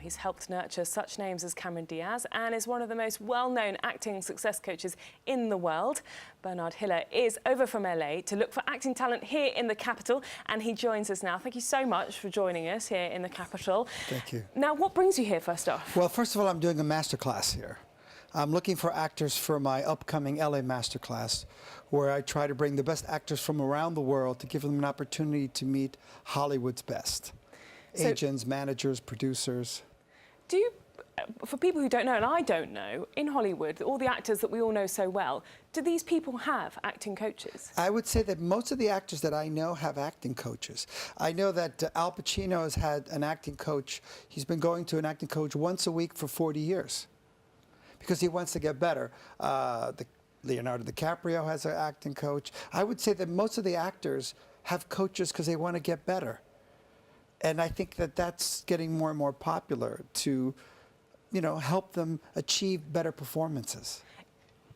He's helped nurture such names as Cameron Diaz and is one of the most well-known acting success coaches in the world. Bernard Hiller is over from LA to look for acting talent here in the capital, and he joins us now. Thank you so much for joining us here in the capital. Thank you. Now, what brings you here first off? Well, first of all, I'm doing a masterclass here. I'm looking for actors for my upcoming LA masterclass, where I try to bring the best actors from around the world to give them an opportunity to meet Hollywood's best. Agents, managers, producers. Do you, for people who don't know, and I don't know, in Hollywood, all the actors that we all know so well, do these people have acting coaches? I would say that most of the actors that I know have acting coaches. I know that Al Pacino has had an acting coach. He's been going to an acting coach once a week for 40 years because he wants to get better. Leonardo DiCaprio has an acting coach. I would say that most of the actors have coaches because they want to get better. And I think that that's getting more and more popular to, help them achieve better performances.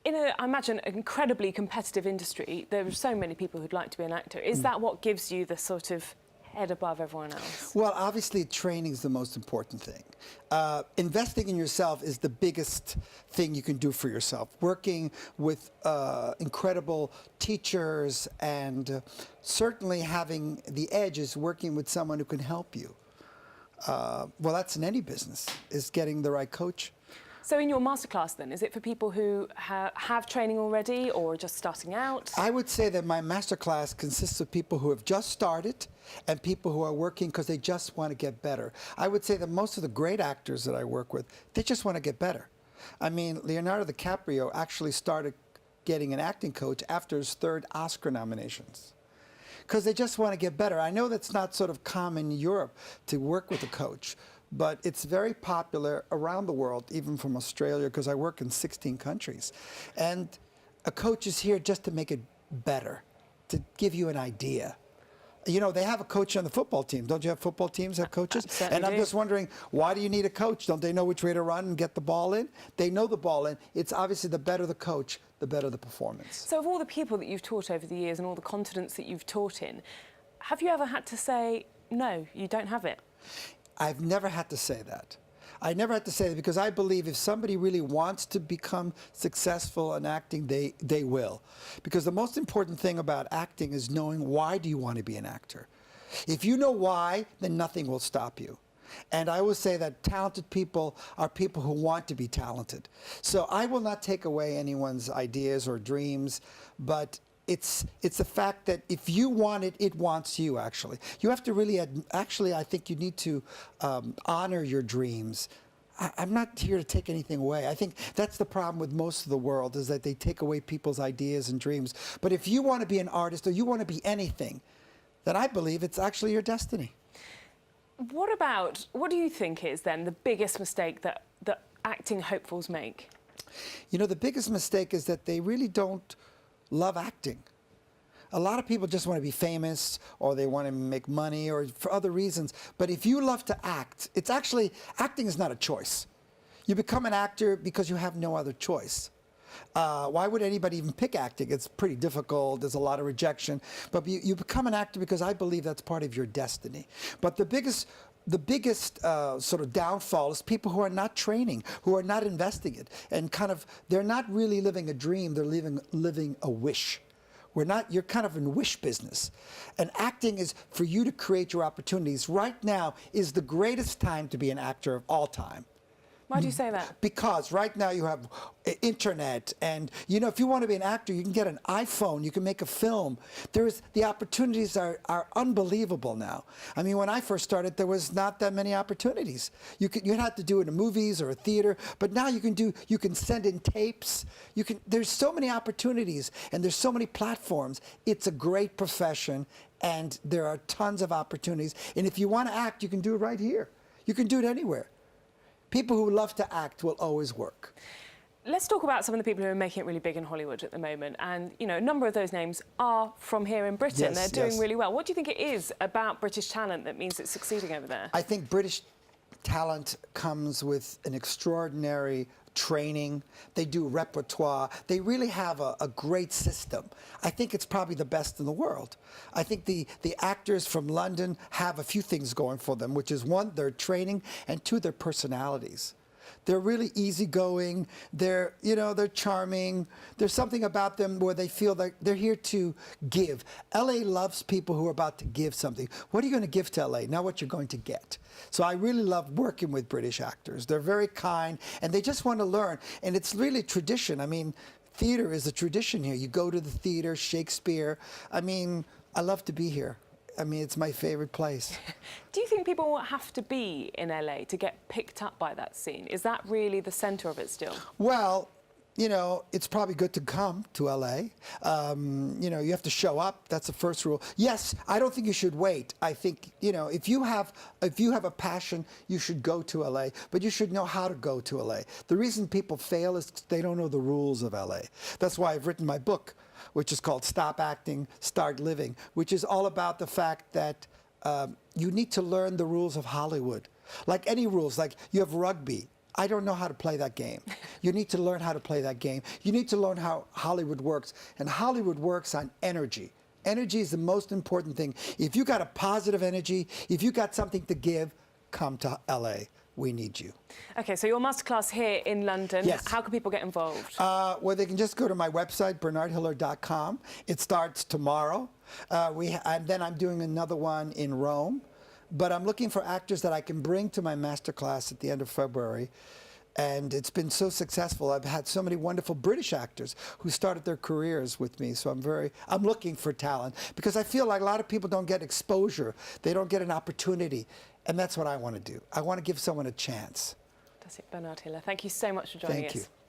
In I imagine, an incredibly competitive industry, there are so many people who'd like to be an actor. Is that what gives you the sort of head above everyone else? Well, obviously, training is the most important thing. Investing in yourself is the biggest thing you can do for yourself. Working with incredible teachers and certainly having the edge is working with someone who can help you. Well, that's in any business, is getting the right coach. So in your masterclass then, is it for people who have training already or just starting out? I would say that my masterclass consists of people who have just started and people who are working because they just want to get better. I would say that most of the great actors that I work with, they just want to get better. I mean, Leonardo DiCaprio actually started getting an acting coach after his 3rd Oscar nominations because they just want to get better. I know that's not sort of common in Europe to work with a coach, but it's very popular around the world, even from Australia, because I work in 16 countries. And a coach is here just to make it better, to give you an idea. They have a coach on the football team. Don't you have football teams have coaches? And I'm just wondering, why do you need a coach? Don't they know which way to run and get the ball in? They know the ball in. It's obviously the better the coach, the better the performance. So of all the people that you've taught over the years and all the continents that you've taught in, have you ever had to say, no, you don't have it? I've never had to say that. I never had to say that because I believe if somebody really wants to become successful in acting, they will. Because the most important thing about acting is knowing why do you want to be an actor. If you know why, then nothing will stop you. And I always say that talented people are people who want to be talented. So I will not take away anyone's ideas or dreams, but it's the fact that if you want it, it wants you, actually. You have to really, I think you need to honor your dreams. I'm not here to take anything away. I think that's the problem with most of the world, is that they take away people's ideas and dreams. But if you want to be an artist or you want to be anything, then I believe it's actually your destiny. What do you think is then the biggest mistake that acting hopefuls make? The biggest mistake is that they really don't love acting. A lot of people just want to be famous, or they want to make money, or for other reasons. But if you love to act, acting is not a choice. You become an actor because you have no other choice. Why would anybody even pick acting? It's pretty difficult. There's a lot of rejection. But you become an actor because I believe that's part of your destiny. But the biggest sort of downfall is people who are not training, who are not investing it, and they're not really living a dream, they're living a wish. You're kind of in wish business. And acting is for you to create your opportunities. Right now is the greatest time to be an actor of all time. Why do you say that? Because right now you have internet, and if you want to be an actor, you can get an iPhone, you can make a film. The opportunities are unbelievable now. I mean, when I first started, there was not that many opportunities. You had to do it in movies or a theater, but now you can send in tapes. There's so many opportunities, and there's so many platforms. It's a great profession, and there are tons of opportunities. And if you want to act, you can do it right here. You can do it anywhere. People who love to act will always work. Let's talk about some of the people who are making it really big in Hollywood at the moment. And, a number of those names are from here in Britain. Yes, they're doing really well. What do you think it is about British talent that means it's succeeding over there? I think British talent comes with an extraordinary training. They do repertoire. They really have a great system. I think it's probably the best in the world. I think the actors from London have a few things going for them, which is one, their training, and two, their personalities. They're really easygoing. They're charming. There's something about them where they feel like they're here to give. LA loves people who are about to give something. What are you going to give to LA? Not what you're going to get. So I really love working with British actors. They're very kind, and they just want to learn. And it's really tradition. I mean, theater is a tradition here. You go to the theater, Shakespeare. I mean, I love to be here. I mean, it's my favorite place. Do you think people have to be in LA to get picked up by that scene? Is that really the centre of it still? Well, it's probably good to come to LA. You have to show up. That's the first rule. Yes, I don't think you should wait. I think, if you have a passion, you should go to LA, but you should know how to go to LA. The reason people fail is they don't know the rules of LA. That's why I've written my book, which is called Stop Acting, Start Living, which is all about the fact that you need to learn the rules of Hollywood. Like any rules, like you have rugby. I don't know how to play that game. You need to learn how to play that game. You need to learn how Hollywood works. And Hollywood works on energy. Energy is the most important thing. If you got a positive energy, if you got something to give, come to LA. We need you. Okay, so your masterclass here in London, yes. How can people get involved? Well, they can just go to my website, bernardhiller.com. It starts tomorrow. And then I'm doing another one in Rome. But I'm looking for actors that I can bring to my masterclass at the end of February. And it's been so successful. I've had so many wonderful British actors who started their careers with me. So I'm looking for talent because I feel like a lot of people don't get exposure. They don't get an opportunity. And that's what I want to do. I want to give someone a chance. That's it, Bernard Hiller. Thank you so much for joining us. Thank you.